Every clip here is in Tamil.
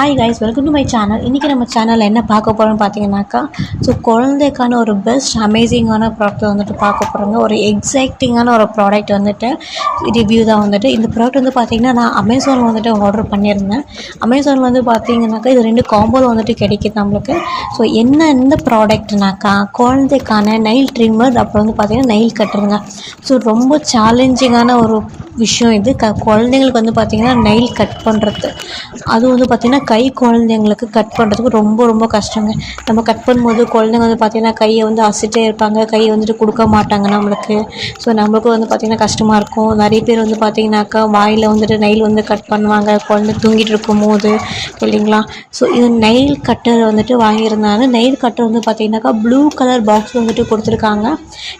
Hi guys, welcome to my channel. இன்றைக்கி நம்ம சேனலில் என்ன பார்க்க போகிறோம்னு பார்த்தீங்கன்னாக்கா, ஸோ குழந்தைக்கான ஒரு பெஸ்ட் அமேசிங்கான ப்ராடக்ட் வந்துட்டு பார்க்க போகிறோங்க. ஒரு எக்ஸைட்டிங்கான ஒரு ப்ராடக்ட் வந்துட்டு ரிவ்யூ தான் வந்துட்டு. இந்த ப்ராடக்ட் வந்து பார்த்திங்கன்னா நான் அமேசானில் வந்துட்டு ஆர்டர் பண்ணியிருந்தேன். அமேசானில் வந்து பார்த்திங்கனாக்கா இது 2 காம்போவில் வந்துட்டு கிடைக்கிது நம்மளுக்கு. ஸோ இந்த ப்ராடக்ட்னாக்கா குழந்தைக்கான நெயில் ட்ரிம்மர், அப்புறம் வந்து பார்த்திங்கன்னா நெயில் கட்டருங்க. ஸோ ரொம்ப சேலஞ்சிங்கான ஒரு விஷயம் இது. குழந்தைங்களுக்கு வந்து பார்த்திங்கன்னா நெயில் கட் பண்ணுறது, அதுவும் வந்து பார்த்திங்கன்னா கை குழந்தைங்களுக்கு கட் பண்ணுறதுக்கு ரொம்ப ரொம்ப கஷ்டங்க. நம்ம கட் பண்ணும்போது குழந்தைங்க வந்து பார்த்திங்கன்னா கையை வந்து அசைச்சிட்டே இருப்பாங்க, கையை வந்துட்டு கொடுக்க மாட்டாங்க நம்மளுக்கு. ஸோ நம்மளுக்கும் வந்து பார்த்திங்கன்னா கஷ்டமாக இருக்கும். நிறைய பேர் வந்து பார்த்திங்கனாக்கா வாயில் வந்துட்டு நெயில் வந்து கட் பண்ணுவாங்க குழந்தை தூங்கிட்டு இருக்கும்போது, இல்லைங்களா? ஸோ இது நெயில் கட்டர் வந்துட்டு வாங்கியிருந்தாங்க. நெயில் கட்டர் வந்து பார்த்திங்கனாக்கா ப்ளூ கலர் பாக்ஸ் வந்துட்டு கொடுத்துருக்காங்க.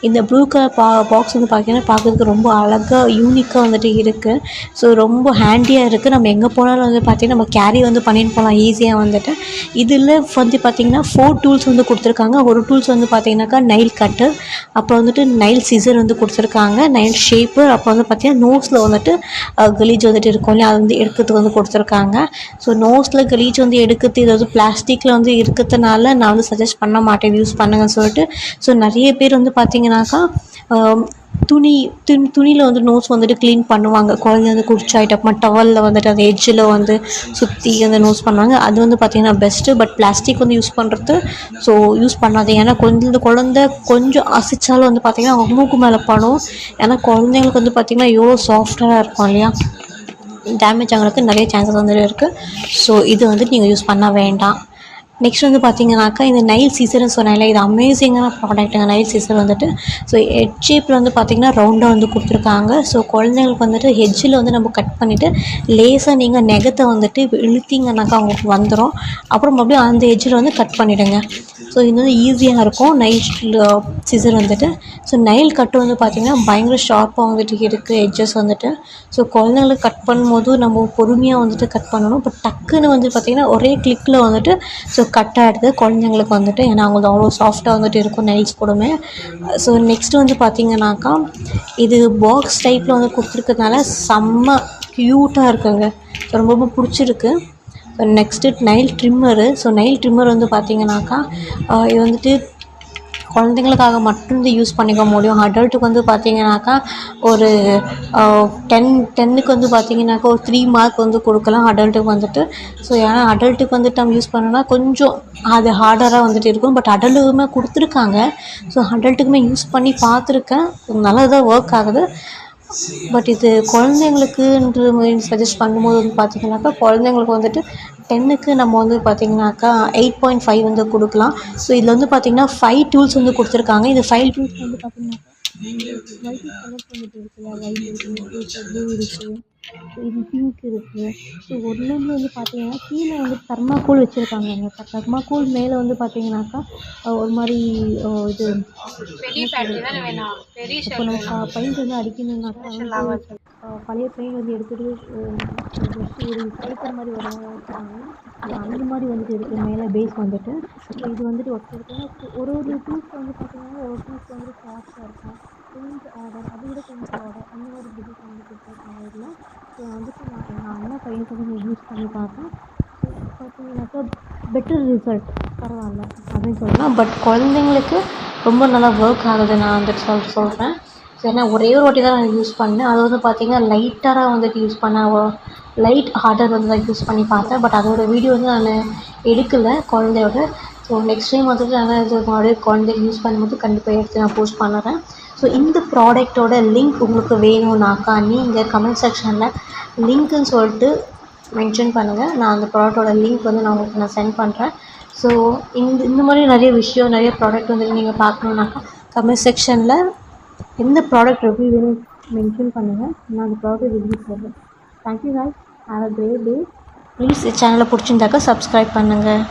இந்த ப்ளூ கலர் பாக்ஸ் வந்து பார்த்திங்கன்னா பார்க்குறதுக்கு ரொம்ப அழகாக யூனிக்காக வந்துட்டு இருக்குது. ஸோ ரொம்ப ஹேண்டியாக இருக்குது. நம்ம எங்கே போனாலும் வந்து பார்த்திங்கன்னா நம்ம கேரி வந்து பண்ணிட்டு போகலாம் ஈஸியாக வந்துட்டு. இதில் வந்து பார்த்திங்கன்னா 4 டூல்ஸ் வந்து கொடுத்துருக்காங்க. ஒரு டூல்ஸ் வந்து பார்த்திங்கனாக்கா நெயில் கட்டர், அப்புறம் வந்துட்டு நெயில் சிசர் வந்து கொடுத்துருக்காங்க, நெயில் ஷேப்பர், அப்புறம் வந்து பார்த்திங்கன்னா நோஸில் வந்துட்டு கலீஜ் வந்துட்டு இருக்கும் இல்லையா, அது வந்து எடுக்கிறதுக்கு வந்து கொடுத்துருக்காங்க. ஸோ நோஸில் கலீஜ் வந்து எடுக்கிறது, இது வந்து பிளாஸ்டிக்கில் வந்து இருக்கிறதுனால நான் வந்து சஜஸ்ட் பண்ண மாட்டேன் யூஸ் பண்ணுங்கன்னு சொல்லிட்டு. ஸோ நிறைய பேர் வந்து பார்த்திங்கனாக்கா துணியில் வந்து நோஸ் வந்துட்டு க்ளீன் பண்ணுவாங்க. குழந்தை வந்து குடிச்சாயிட்டு அப்புறமா டவலில் வந்துட்டு அந்த எட்ஜில் வந்து சுற்றி அந்த நோஸ் பண்ணுவாங்க. அது வந்து பார்த்திங்கன்னா பெஸ்ட்டு. பட் பிளாஸ்டிக் வந்து யூஸ் பண்ணுறது ஸோ யூஸ் பண்ணாதீங்க. ஏன்னா குழந்தை கொஞ்சம் அசைச்சாலும் வந்து பார்த்திங்கன்னா அவங்க மூக்கு மேலே படும். ஏன்னா குழந்தைங்களுக்கு வந்து பார்த்திங்கன்னா எவ்வளோ சாஃப்டாக இருக்கும் இல்லையா, டேமேஜ் ஆகிறதுக்கு நிறைய சான்சஸ் வந்துட்டு இருக்குது. ஸோ இது வந்துட்டு நீங்கள் யூஸ் பண்ண வேண்டாம். நெக்ஸ்ட் வந்து பார்த்திங்கனாக்கா இந்த நெயில் சீசர்னு சொன்னால இது அமேசிங்கான ப்ராடக்ட்டுங்க. நெயில் சீசர் வந்துட்டு ஸோ ஹெட் ஷேப்பில் வந்து பார்த்திங்கன்னா ரவுண்டாக வந்து கொடுத்துருக்காங்க. ஸோ குழந்தைங்களுக்கு வந்துட்டு ஹெட்ஜில் வந்து நம்ம கட் பண்ணிவிட்டு லேசாக நீங்கள் நெகத்தை வந்துட்டு இழுத்திங்கனாக்கா அவங்களுக்கு வந்துடும். அப்புறம் மறுபடியும் அந்த ஹெட்ஜில் வந்து கட் பண்ணிவிடுங்க. ஸோ இது வந்து ஈஸியாக இருக்கும் நெயில் சீசர் வந்துட்டு. ஸோ நெயில் கட்டு வந்து பார்த்திங்கன்னா பயங்கர ஷார்ப்பாக வந்துட்டு இருக்குது எட்ஜஸ் வந்துட்டு. ஸோ குழந்தைங்களுக்கு கட் பண்ணும்போது நம்ம பொறுமையாக வந்துட்டு கட் பண்ணணும். பட் டக்குன்னு வந்து பார்த்திங்கன்னா ஒரே கிளிக்கில் வந்துட்டு ஸோ கட் ஆகிடுது குழந்தைங்களுக்கு வந்துட்டு. ஏன்னா அவங்களுக்கு அவ்வளோ சாஃப்டாக வந்துட்டு இருக்கும் நெயில்ஸ் கூடமே. ஸோ நெக்ஸ்ட்டு வந்து பார்த்திங்கனாக்கா இது பாக்ஸ் டைப்பில் வந்து கொடுத்துருக்கிறதுனால செம்ம க்யூட்டாக இருக்குங்க. ஸோ ரொம்ப ரொம்ப பிடிச்சிருக்கு. Next nail trimmer. So nail trimmer வந்து பார்த்திங்கனாக்கா இது வந்துட்டு குழந்தைங்களுக்காக மட்டும் யூஸ் பண்ணிக்க முடியும். அடல்ட்டுக்கு வந்து பார்த்திங்கனாக்கா ஒரு 10க்கு வந்து பார்த்திங்கனாக்கா ஒரு 3 மார்க் வந்து கொடுக்கலாம் அடல்ட்டுக்கு வந்துட்டு. ஸோ ஏன்னா அடல்ட்டுக்கு வந்துட்டு நம்ம யூஸ் பண்ணோன்னா கொஞ்சம் அது ஹார்டராக வந்துட்டு இருக்கும். பட் அடல்ட்டுக்குமே கொடுத்துருக்காங்க. ஸோ அடல்ட்டுக்குமே யூஸ் பண்ணி பார்த்துருக்கேன், நல்லா தான் ஒர்க் ஆகுது. பட் இது குழந்தைங்களுக்குன்ற மாதிரி சஜஸ்ட் பண்ணும்போது வந்து பார்த்திங்கனாக்கா குழந்தைங்களுக்கு வந்துட்டு 10க்கு நம்ம வந்து பார்த்திங்கனாக்கா 8.5 வந்து கொடுக்கலாம். ஸோ இதில் வந்து பார்த்திங்கன்னா 5 டூல்ஸ் வந்து கொடுத்துருக்காங்க. இந்த 5 டூல்ஸ் வந்து பார்த்திங்கனாக்கா ஒயிட் கலர்ஸ் வந்துட்டு இருக்குல்ல, ஒயிட் இருக்குது, ப்ளூ இருக்குது, இது பிங்க் இருக்குது. ஸோ ஒன்று வந்து பார்த்திங்கன்னா கீழே வந்து தர்மாக்கோல் வச்சுருக்காங்க. தர்மாக்கோல் மேலே வந்து பார்த்திங்கனாக்கா ஒரு மாதிரி இது இப்போ நம்ம பெயிண்ட் வந்து அடிக்கணுன்னாக்கா வந்து பழைய பெயிண்ட் வந்து எடுத்துகிட்டு ஜஸ்ட் ஒரு பேப்பர் மாதிரி வச்சுருக்காங்க. அந்த மாதிரி வந்துட்டு இருக்குது மேலே பேஸ் வந்துட்டு. ஸோ இது வந்துட்டு ஒருத்தருக்குன்னா ஒரு டூல்ஸ் வந்து பார்த்திங்கன்னா ஒரு டூல்ஸ் வந்துட்டு ஃபாஸ்ட்டாக இருக்கும். கொஞ்சம் ஆர்டர் அதை விட கொஞ்சம் ஆர்டர் அந்த மாதிரி டிசைன் வந்து கொடுத்துருக்காங்க இதில். ஸோ வந்துட்டு நான் எங்கள் அண்ணன் பையனுக்கு வந்து யூஸ் பண்ணி பார்த்தேன். ஸோ பார்த்தீங்கன்னாக்கா பெட்டர் ரிசல்ட், பரவாயில்ல அப்படின்னு சொல்லலாம். பட் குழந்தைங்களுக்கு ரொம்ப நல்லா ஒர்க் ஆகுது நான் வந்துட்டு சொல்கிறேன். ஏன்னா ஒரே ஒரு வாட்டி தான் நான் யூஸ் பண்ணேன். அது வந்து பார்த்திங்கன்னா லைட்டராக வந்துட்டு யூஸ் பண்ணேன். லைட் ஹார்டர் வந்து தான் யூஸ் பண்ணி பார்த்தேன். பட் அதோட வீடியோ வந்து நான் எடுக்கலை குழந்தையோட. ஸோ நெக்ஸ்ட் டைம் வந்துட்டு நான் இது மறுபடியும் குழந்தைக்கு யூஸ் பண்ணும்போது கண்டிப்பாக எடுத்து நான் போஸ்ட் பண்ணுறேன். ஸோ இந்த ப்ராடக்டோட லிங்க் உங்களுக்கு வேணும்னாக்கா நீங்கள் கமெண்ட் செக்ஷனில் லிங்க்குன்னு சொல்லிட்டு மென்ஷன் பண்ணுங்கள். நான் அந்த ப்ராடக்டோட லிங்க் வந்து நான் உங்களுக்கு நான் சென்ட் பண்ணுறேன். ஸோ இந்த மாதிரி நிறைய விஷயம், நிறைய ப்ராடக்ட் வந்து நீங்கள் பார்க்கணுன்னாக்கா கமெண்ட் செக்ஷனில் எந்த ப்ராடக்ட் ரிவ்யூ வேணும் மென்ஷன் பண்ணுங்கள். நான் அந்த ப்ராடக்ட் ரிவ்யூ போடுறேன். Thank you guys, have a great day. Please சேனலை பிடிச்சிருந்தாக்கா சப்ஸ்கிரைப் பண்ணுங்கள்.